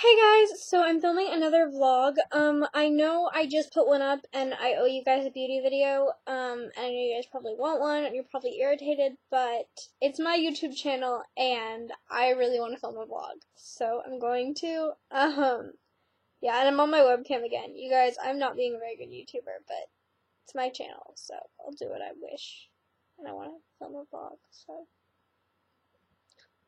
Hey guys, so I'm filming another vlog. I know I just put one up and I owe you guys a beauty video. And I know you guys probably want one and you're probably irritated, but it's my YouTube channel and I really want to film a vlog. So I'm going to. Yeah, and I'm on my webcam again. You guys, I'm not being a very good YouTuber, but it's my channel, so I'll do what I wish. And I want to film a vlog, so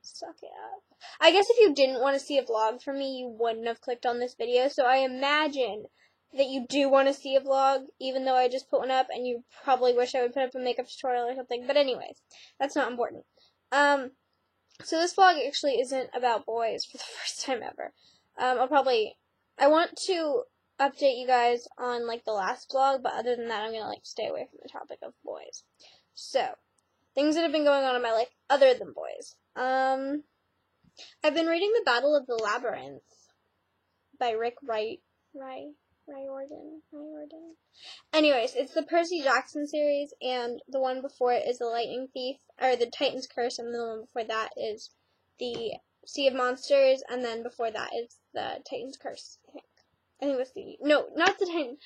suck it up. I guess if you didn't want to see a vlog from me, you wouldn't have clicked on this video, so I imagine that you do want to see a vlog, even though I just put one up, and you probably wish I would put up a makeup tutorial or something, but anyways, that's not important. So this vlog actually isn't about boys for the first time ever. I want to update you guys on, like, the last vlog, but other than that, I'm gonna, like, stay away from the topic of boys. So, things that have been going on in my life other than boys. I've been reading The Battle of the Labyrinth by Rick Riordan. Anyways, it's the Percy Jackson series, and the one before it is The Lightning Thief, or The Titan's Curse, and the one before that is The Sea of Monsters, and then before that is The Titan's Curse, I think. I think it was no, not The Titan,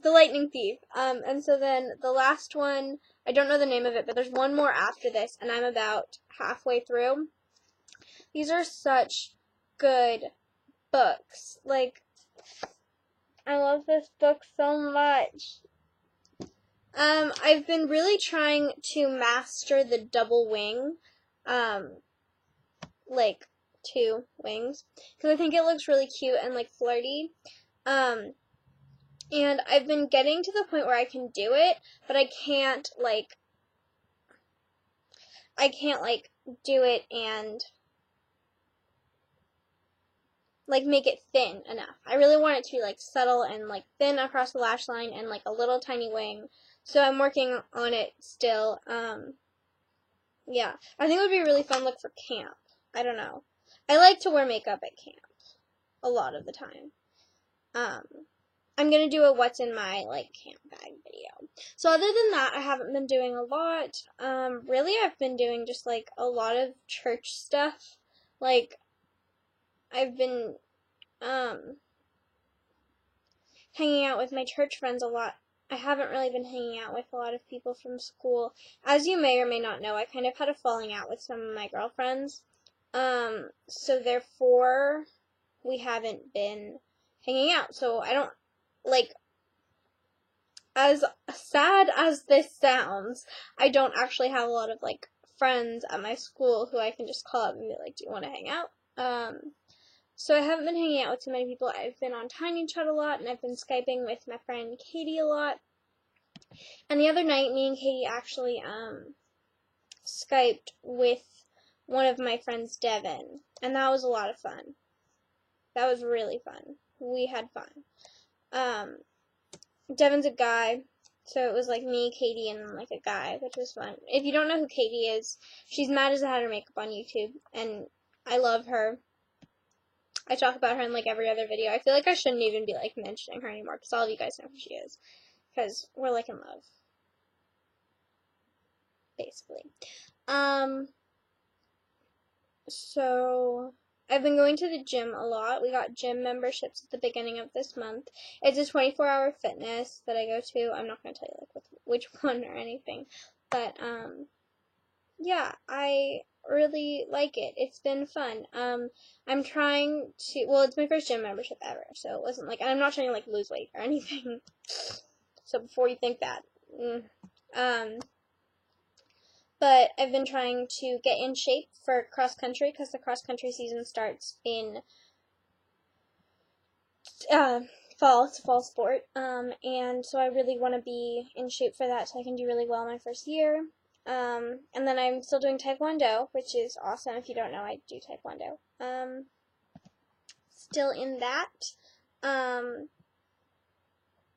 The Lightning Thief. And so then the last one, I don't know the name of it, but there's one more after this, and I'm about halfway through. These are such good books. Like, I love this book so much. I've been really trying to master the double wing, like 2 wings, because I think it looks really cute and, like, flirty. And I've been getting to the point where I can do it, but I can't, like, do it and, like, make it thin enough. I really want it to be, like, subtle and, like, thin across the lash line and, like, a little tiny wing. So I'm working on it still. Yeah. I think it would be a really fun look for camp. I don't know. I like to wear makeup at camp a lot of the time. I'm gonna do a what's in my, like, camp bag video. So other than that, I haven't been doing a lot. Really, I've been doing just, like, a lot of church stuff. Like, I've been, hanging out with my church friends a lot. I haven't really been hanging out with a lot of people from school. As you may or may not know, I kind of had a falling out with some of my girlfriends. So therefore, we haven't been hanging out. So I don't, like, as sad as this sounds, I don't actually have a lot of, like, friends at my school who I can just call up and be like, do you want to hang out? So I haven't been hanging out with too many people. I've been on Tiny Chat a lot, and I've been Skyping with my friend Katie a lot. And the other night, me and Katie actually, Skyped with one of my friends, Devin, and that was a lot of fun. That was really fun. We had fun. Devin's a guy, so it was, like, me, Katie, and, like, a guy, which was fun. If you don't know who Katie is, she's Mad as I Had Her Makeup on YouTube, and I love her. I talk about her in, like, every other video. I feel like I shouldn't even be, like, mentioning her anymore, because all of you guys know who she is, because we're, like, in love, basically. So I've been going to the gym a lot. We got gym memberships at the beginning of this month. It's a 24-hour fitness that I go to. I'm not going to tell you, like, which one or anything, but, yeah, I really like it. It's been fun. I'm trying to, well, it's my first gym membership ever, so it wasn't, like, and I'm not trying to, like, lose weight or anything, so before you think that, but I've been trying to get in shape for cross country, because the cross country season starts in fall. It's a fall sport, and so I really want to be in shape for that so I can do really well my first year. And then I'm still doing Taekwondo, which is awesome. If you don't know, I do Taekwondo. Still in that.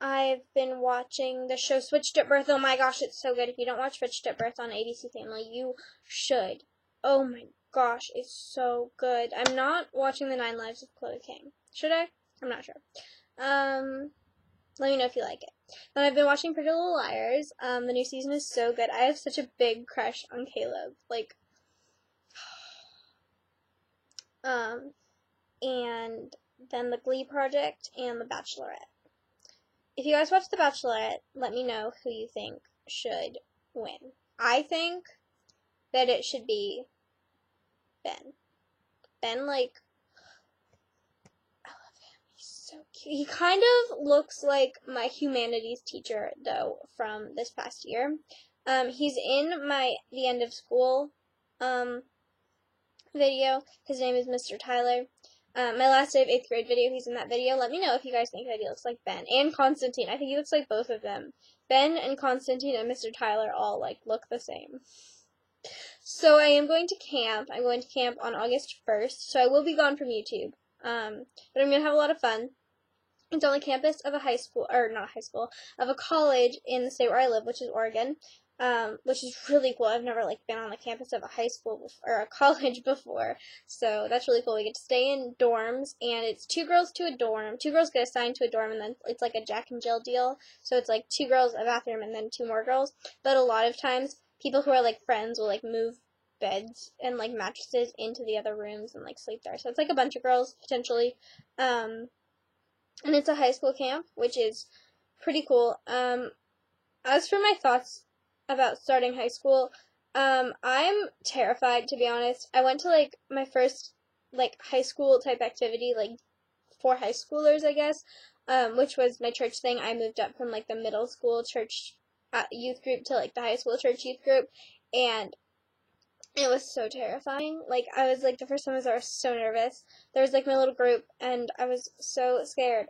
I've been watching the show Switched at Birth. Oh my gosh, it's so good. If you don't watch Switched at Birth on ABC Family, you should. Oh my gosh, it's so good. I'm not watching The 9 Lives of Chloe King. Should I? I'm not sure. Let me know if you like it. And I've been watching Pretty Little Liars. The new season is so good. I have such a big crush on Caleb. Like, and then the Glee Project, and The Bachelorette. If you guys watch The Bachelorette, let me know who you think should win. I think that it should be Ben. Ben, like, I love him. He's so cute. He kind of looks like my humanities teacher, though, from this past year. He's in the end of school video. His name is Mr. Tyler. My last day of 8th grade video, he's in that video. Let me know if you guys think that he looks like Ben. And Constantine. I think he looks like both of them. Ben and Constantine and Mr. Tyler all, like, look the same. So I am going to camp. I'm going to camp on August 1st. So I will be gone from YouTube. But I'm going to have a lot of fun. It's on the campus of a high school, or not high school, of a college in the state where I live, which is Oregon. Which is really cool. I've never, like, been on the campus of a high school or a college before, so that's really cool. We get to stay in dorms, and it's 2 girls to a dorm. 2 girls get assigned to a dorm, and then it's like a Jack and Jill deal, so it's like 2 girls, a bathroom, and then 2 more girls. But a lot of times, people who are, like, friends will, like, move beds and, like, mattresses into the other rooms and, like, sleep there. So it's, like, a bunch of girls, potentially. And it's a high school camp, which is pretty cool. As for my thoughts about starting high school, I'm terrified, to be honest. I went to, like, my first, like, high school type activity, like, for high schoolers, I guess, which was my church thing. I moved up from, like, the middle school church youth group to, like, the high school church youth group, and it was so terrifying. Like, I was, like, the first time I was so nervous. There was, like, my little group, and I was so scared.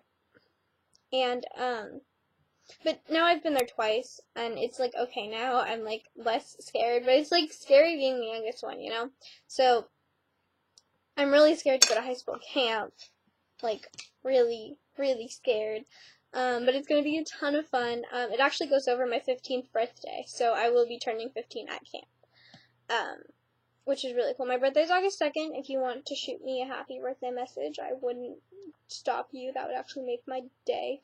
And, but now I've been there twice, and it's, like, okay, now I'm, like, less scared, but it's, like, scary being the youngest one, you know? So, I'm really scared to go to high school camp, like, really, really scared, but it's going to be a ton of fun. It actually goes over my 15th birthday, so I will be turning 15 at camp, which is really cool. My birthday's August 2nd. If you want to shoot me a happy birthday message, I wouldn't stop you. That would actually make my day.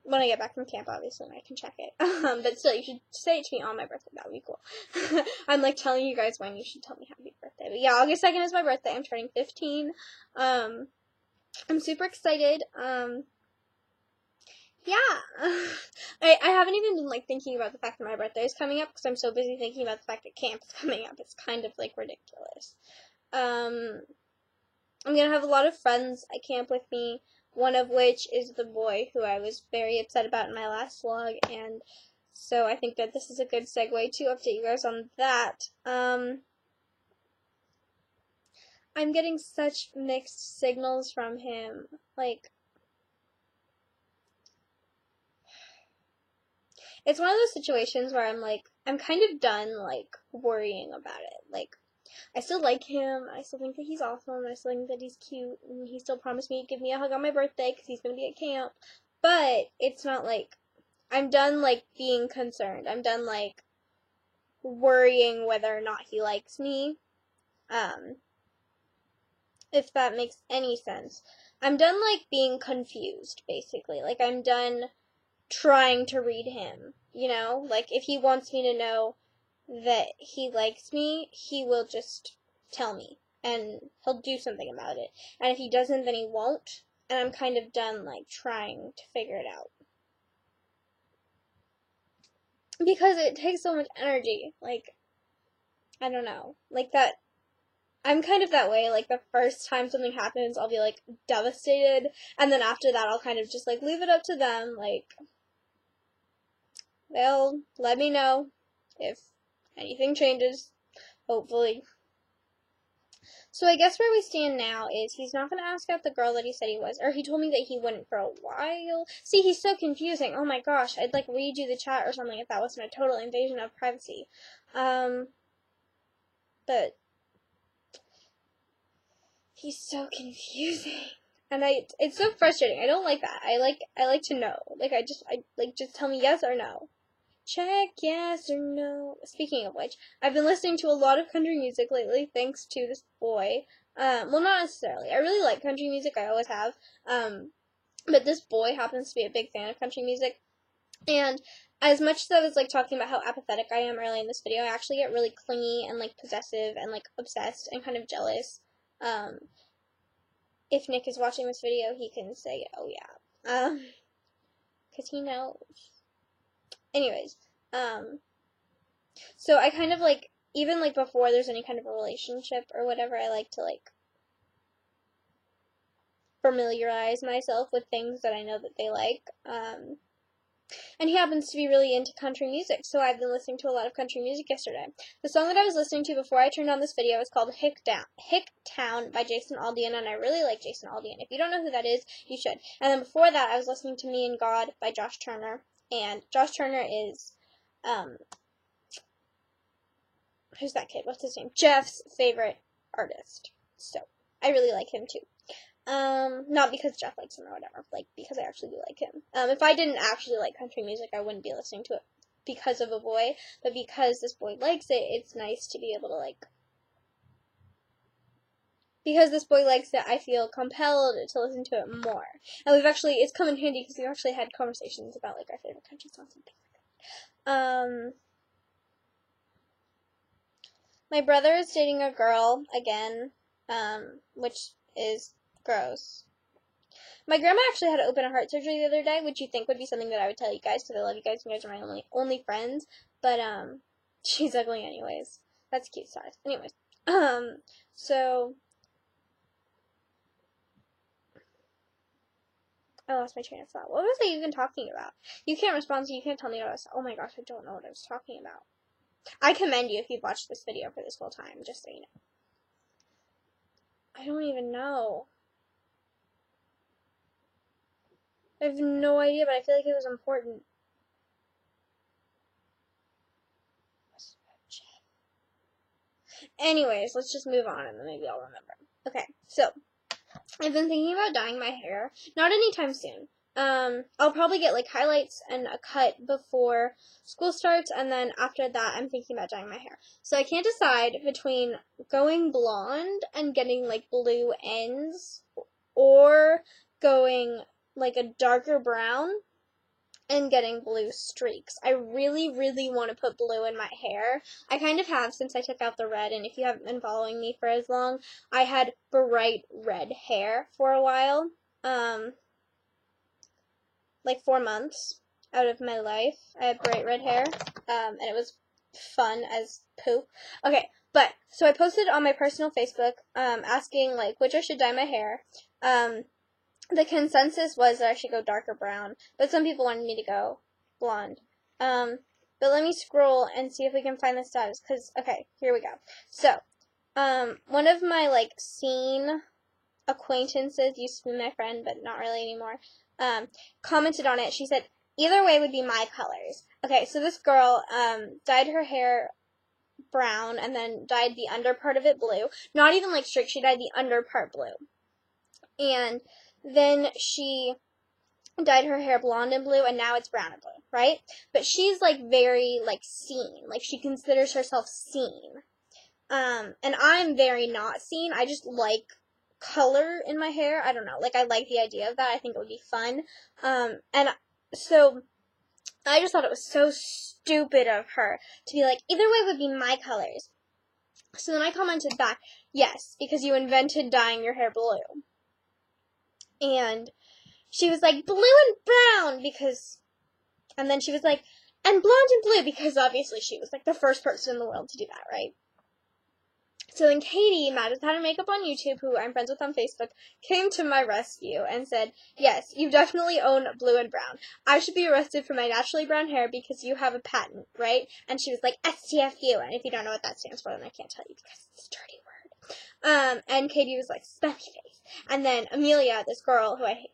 When I get back from camp, obviously, and I can check it. But still, you should say it to me on my birthday. That would be cool. I'm, like, telling you guys when you should tell me happy birthday. But yeah, August 2nd is my birthday. I'm turning 15. I'm super excited. Yeah. I haven't even been, like, thinking about the fact that my birthday is coming up, because I'm so busy thinking about the fact that camp is coming up. It's kind of, like, ridiculous. I'm gonna have a lot of friends at camp with me, one of which is the boy who I was very upset about in my last vlog, and so I think that this is a good segue to update you guys on that. I'm getting such mixed signals from him. Like, it's one of those situations where I'm, like, I'm kind of done, like, worrying about it. Like, I still like him, I still think that he's awesome, I still think that he's cute, and he still promised me to give me a hug on my birthday, because he's going to be at camp, but it's not, like, I'm done, like, being concerned. I'm done, like, worrying whether or not he likes me, if that makes any sense. I'm done, like, being confused, basically. Like, I'm done trying to read him, you know? Like, if he wants me to know that he likes me, he will just tell me, and he'll do something about it. And if he doesn't, then he won't, and I'm kind of done, like, trying to figure it out. Because it takes so much energy, like, I don't know, like, that, I'm kind of that way, like, the first time something happens, I'll be, like, devastated, and then after that, I'll kind of just, like, leave it up to them, like, they'll let me know if anything changes, hopefully. So I guess where we stand now is he's not going to ask out the girl that he said he was, or he told me that he wouldn't for a while. See, he's so confusing. Oh my gosh, I'd, like, read you the chat or something if that wasn't a total invasion of privacy. But he's so confusing. And it's so frustrating. I don't like that. I like to know. Like, just tell me yes or no. Check yes or no. Speaking of which, I've been listening to a lot of country music lately, thanks to this boy. Well, not necessarily. I really like country music. I always have. But this boy happens to be a big fan of country music. And as much as I was, like, talking about how apathetic I am early in this video, I actually get really clingy and, like, possessive and, like, obsessed and kind of jealous. if Nick is watching this video, he can say, oh yeah. Because he knows. Anyways, so I kind of like, even like before there's any kind of a relationship or whatever, I like to like familiarize myself with things that I know that they like. And he happens to be really into country music, so I've been listening to a lot of country music yesterday. The song that I was listening to before I turned on this video is called Hicktown by Jason Aldean, and I really like Jason Aldean. If you don't know who that is, you should. And then before that, I was listening to Me and God by Josh Turner, and Josh Turner is, who's that kid? What's his name? Jeff's favorite artist. So, I really like him too. Not because Jeff likes him or whatever, like, because I actually do like him. If I didn't actually like country music, I wouldn't be listening to it because of a boy, but because this boy likes it, it's nice to be able to, like, because this boy likes it, I feel compelled to listen to it more. And it's come in handy because we've actually had conversations about, like, our favorite country songs and things like that. My brother is dating a girl again, which is gross. My grandma actually had open heart surgery the other day, which you think would be something that I would tell you guys because I love you guys. You guys are my only friends. But she's ugly anyways. That's cute size. Anyways, so I lost my train of thought. What was I even talking about? You can't respond, so you can't tell me what I was. Oh my gosh, I don't know what I was talking about. I commend you if you've watched this video for this whole time, just so you know. I don't even know. I have no idea, but I feel like it was important. Anyways, let's just move on and then maybe I'll remember. Okay, so I've been thinking about dyeing my hair. Not anytime soon. I'll probably get like highlights and a cut before school starts, and then after that I'm thinking about dyeing my hair. So I can't decide between going blonde and getting like blue ends or going like a darker brown and getting blue streaks. I really, really want to put blue in my hair. I kind of have since I took out the red, and if you haven't been following me for as long, I had bright red hair for a while. Like 4 months out of my life, I had bright red hair, and it was fun as poop. Okay, but, so I posted on my personal Facebook, asking, like, which I should dye my hair. The consensus was that I should go darker brown, but some people wanted me to go blonde. But let me scroll and see if we can find the status, because, okay, here we go. So, one of my, like, scene acquaintances, used to be my friend, but not really anymore, commented on it. She said, either way would be my colors. Okay, so this girl, dyed her hair brown and then dyed the under part of it blue. Not even like streak, she dyed the under part blue. And then she dyed her hair blonde and blue, and now it's brown and blue, right? But she's like very like scene, like she considers herself scene. And I'm very not scene. I just like color in my hair. I don't know. Like, I like the idea of that. I think it would be fun. And so I just thought it was so stupid of her to be like, either way would be my colors. So then I commented back, yes, because you invented dyeing your hair blue. And she was like, blue and brown, because, and then she was like, and blonde and blue, because obviously she was like the first person in the world to do that, right? So then Katie, mad at How to Makeup on YouTube, who I'm friends with on Facebook, came to my rescue and said, yes, you definitely own blue and brown. I should be arrested for my naturally brown hair because you have a patent, right? And she was like, STFU. And if you don't know what that stands for, then I can't tell you because it's a dirty word. And Katie was like, smelly face. And then Amelia, this girl who I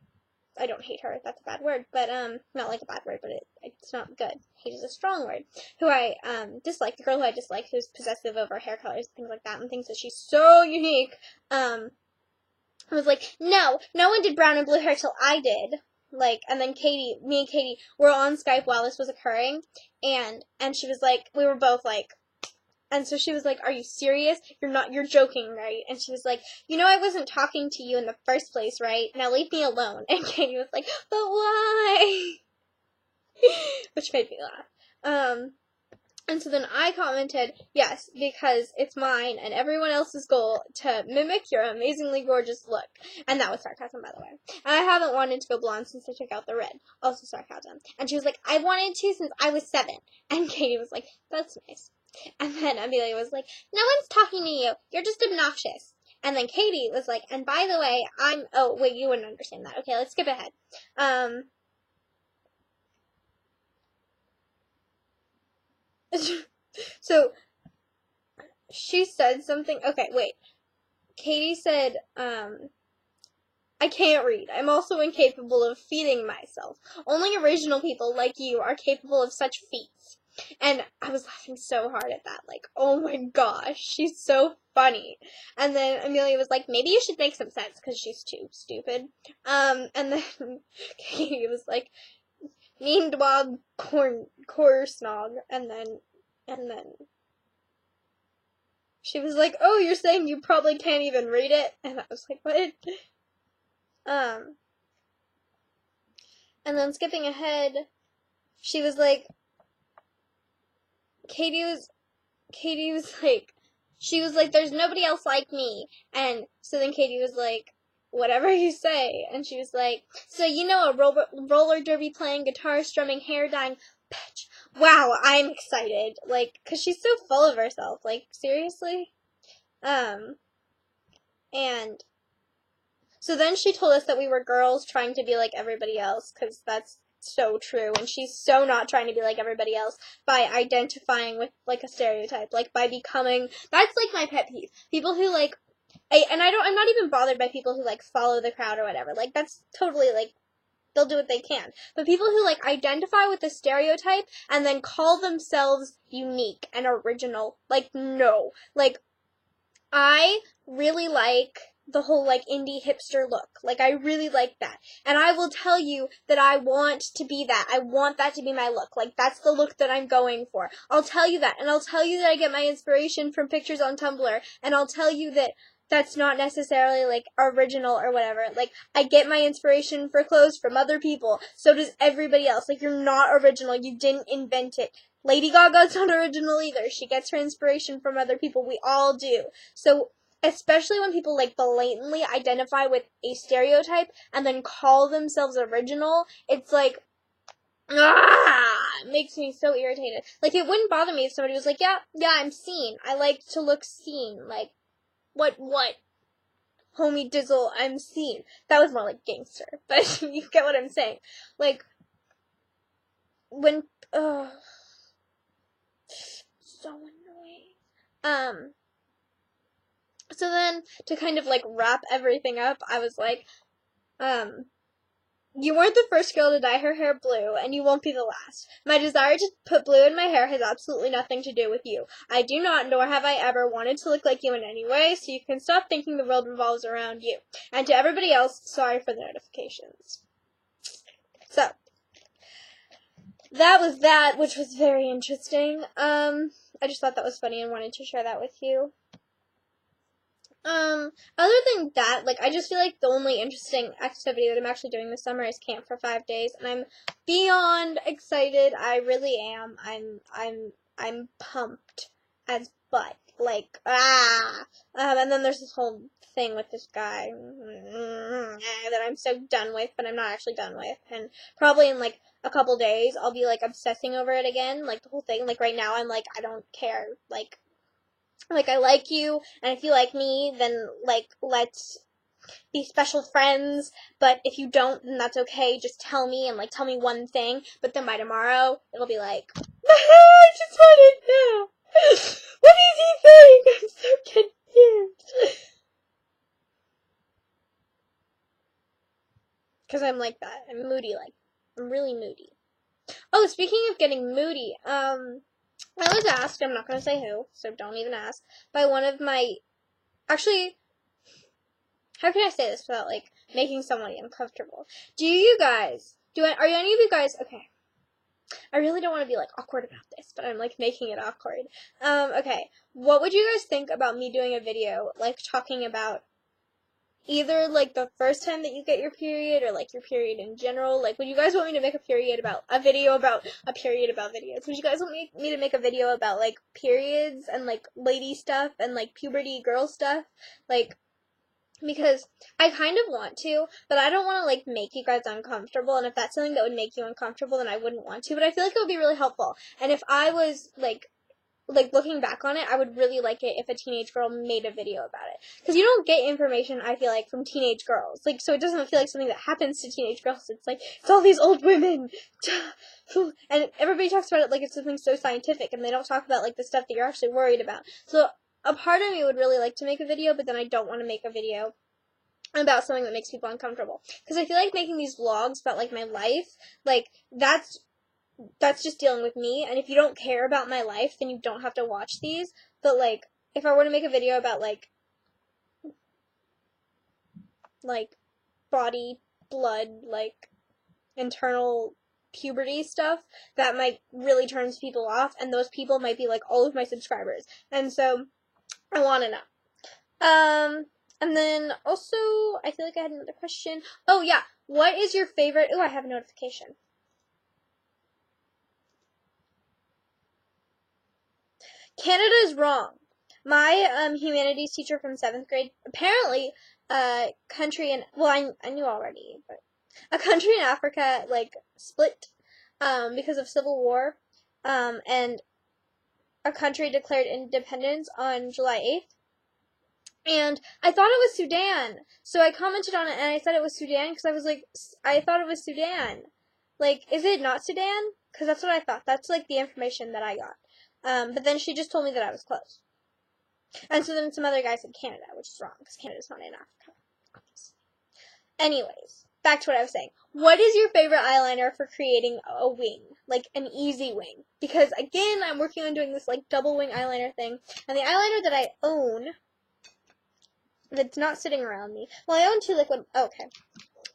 don't hate her, that's a bad word, but, not like a bad word, but it's not good. Hate is a strong word. Who I, dislike, the girl who I dislike, who's possessive over hair colors and things like that, and thinks that she's so unique, was like, no one did brown and blue hair till I did. Like, and then me and Katie were on Skype while this was occurring, and she was like, we were both like, and so she was like, are you serious? You're joking, right? And she was like, I wasn't talking to you in the first place, right? Now leave me alone. And Katie was like, but why? Which made me laugh. And so then I commented, yes, because it's mine and everyone else's goal to mimic your amazingly gorgeous look. And that was sarcasm, by the way. And I haven't wanted to go blonde since I took out the red. Also sarcasm. And she was like, I wanted to since I was 7. And Katie was like, that's nice. And then Amelia was like, no one's talking to you. You're just obnoxious. And then Katie was like, and by the way, oh, wait, you wouldn't understand that. Okay, let's skip ahead. So, she said something. Okay, wait. Katie said, I can't read. I'm also incapable of feeding myself. Only original people like you are capable of such feats. And I was laughing so hard at that. Like, oh my gosh, she's so funny. And then Amelia was like, maybe you should make some sense because she's too stupid. And then Katie was like, mean dog core snog. And then she was like, oh, you're saying you probably can't even read it? And I was like, what? And then skipping ahead, she was like, Katie was like, she was like, there's nobody else like me. And so then Katie was like, whatever you say. And she was like, so you know a roller derby playing, guitar strumming, hair dyeing, bitch. Wow, I'm excited. Like, cause she's so full of herself. Like, seriously? And so then she told us that we were girls trying to be like everybody else, because that's so true, and she's so not trying to be like everybody else by identifying with, like, a stereotype, like, by becoming, that's, like, my pet peeve. People who, like, I'm not even bothered by people who, like, follow the crowd or whatever. Like, that's totally, like, they'll do what they can. But people who, like, identify with a stereotype and then call themselves unique and original, like, no. Like, I really like the whole, like, indie hipster look. Like, I really like that. And I will tell you that I want to be that. I want that to be my look. Like, that's the look that I'm going for. I'll tell you that. And I'll tell you that I get my inspiration from pictures on Tumblr. And I'll tell you that that's not necessarily, like, original or whatever. Like, I get my inspiration for clothes from other people. So does everybody else. Like, you're not original. You didn't invent it. Lady Gaga's not original either. She gets her inspiration from other people. We all do. So, especially when people, like, blatantly identify with a stereotype and then call themselves original, it's like, it makes me so irritated. Like, it wouldn't bother me if somebody was like, yeah, I'm seen. I like to look seen. Like, what? Homie Dizzle, I'm seen. That was more like gangster, but you get what I'm saying. Like, when, so annoying. So then, to kind of, like, wrap everything up, I was like, you weren't the first girl to dye her hair blue, and you won't be the last. My desire to put blue in my hair has absolutely nothing to do with you. I do not, nor have I ever wanted to look like you in any way, so you can stop thinking the world revolves around you. And to everybody else, sorry for the notifications. So, that was that, which was very interesting. I just thought that was funny and wanted to share that with you. Other than that, like, I just feel like the only interesting activity that I'm actually doing this summer is camp for 5 days, and I'm beyond excited. I really am. I'm pumped as butt. Like, and then there's this whole thing with this guy that I'm so done with, but I'm not actually done with, and probably in, like, a couple days, I'll be, like, obsessing over it again, like, the whole thing. Like, right now, I'm like, I don't care, like, I like you, and if you like me, then, like, let's be special friends, but if you don't, then that's okay, just tell me, and, like, tell me one thing, but then by tomorrow, it'll be like, I just want it now. What is he saying? I'm so confused. Because I'm like that. I'm moody, like, I'm really moody. Oh, speaking of getting moody, I was asked, I'm not going to say who, so don't even ask, by one of my, actually, how can I say this without, like, making somebody uncomfortable? Are any of you guys, okay, I really don't want to be, like, awkward about this, but I'm, like, making it awkward. Okay, what would you guys think about me doing a video, like, talking about either like the first time that you get your period or like your period in general. Like, would you guys want me to make a video about a period about videos? Would you guys want me to make a video about like periods and like lady stuff and like puberty girl stuff? Like, because I kind of want to, but I don't want to like make you guys uncomfortable, and if that's something that would make you uncomfortable, then I wouldn't want to, but I feel like it would be really helpful. And if I was like looking back on it, I would really like it if a teenage girl made a video about it. Because you don't get information, I feel like, from teenage girls. Like, so it doesn't feel like something that happens to teenage girls. It's like, it's all these old women. And everybody talks about it like it's something so scientific, and they don't talk about, like, the stuff that you're actually worried about. So a part of me would really like to make a video, but then I don't want to make a video about something that makes people uncomfortable. Because I feel like making these vlogs about, like, my life, like, that's just dealing with me, and if you don't care about my life, then you don't have to watch these. But, like, if I were to make a video about, like, body, blood, like, internal puberty stuff, that might really turn people off, and those people might be, like, all of my subscribers. And so, I want to know. And then, also, I feel like I had another question. Oh, yeah. What is your favorite... Oh, I have a notification. Canada is wrong. My humanities teacher from 7th grade, apparently, country in, well, I knew already, but a country in Africa, like, split, because of civil war, and a country declared independence on July 8th, and I thought it was Sudan, so I commented on it, and I said it was Sudan, because I was like, I thought it was Sudan. Like, is it not Sudan? Because that's what I thought. That's, like, the information that I got. But then she just told me that I was close. And so then some other guy said Canada, which is wrong, because Canada's not in Africa. Anyways, back to what I was saying. What is your favorite eyeliner for creating a wing? Like, an easy wing? Because, again, I'm working on doing this, like, double wing eyeliner thing. And the eyeliner that I own, that's not sitting around me. Well, I own two liquid... Oh, okay.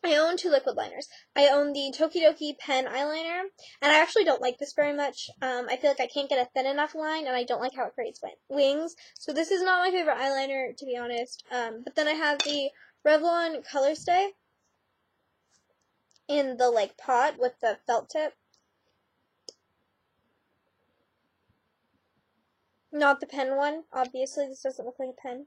I own two liquid liners. I own the Tokidoki pen eyeliner, and I actually don't like this very much. I feel like I can't get a thin enough line, and I don't like how it creates wings. So this is not my favorite eyeliner, to be honest. But then I have the Revlon Color Stay in the, like, pot with the felt tip. Not the pen one. Obviously, this doesn't look like a pen.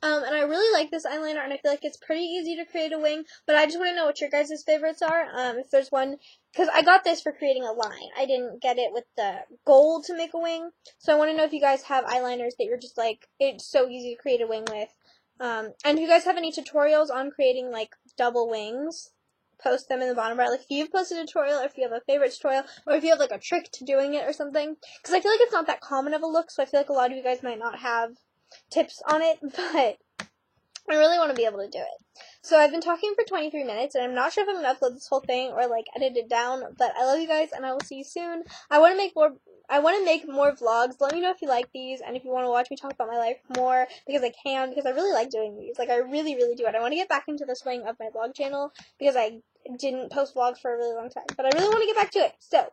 And I really like this eyeliner, and I feel like it's pretty easy to create a wing, but I just want to know what your guys' favorites are, if there's one, because I got this for creating a line. I didn't get it with the goal to make a wing, so I want to know if you guys have eyeliners that you're just like, it's so easy to create a wing with. And if you guys have any tutorials on creating, like, double wings, post them in the bottom right. Like, if you've posted a tutorial, or if you have a favorite tutorial, or if you have, like, a trick to doing it or something, because I feel like it's not that common of a look, so I feel like a lot of you guys might not have tips on it, but I really want to be able to do it. So I've been talking for 23 minutes, and I'm not sure if I'm going to upload this whole thing or, like, edit it down, but I love you guys, and I will see you soon. I want to make more vlogs. Let me know if you like these, and if you want to watch me talk about my life more, because I can, because I really like doing these. Like, I really, really do it. I want to get back into the swing of my vlog channel, because I didn't post vlogs for a really long time, but I really want to get back to it. So,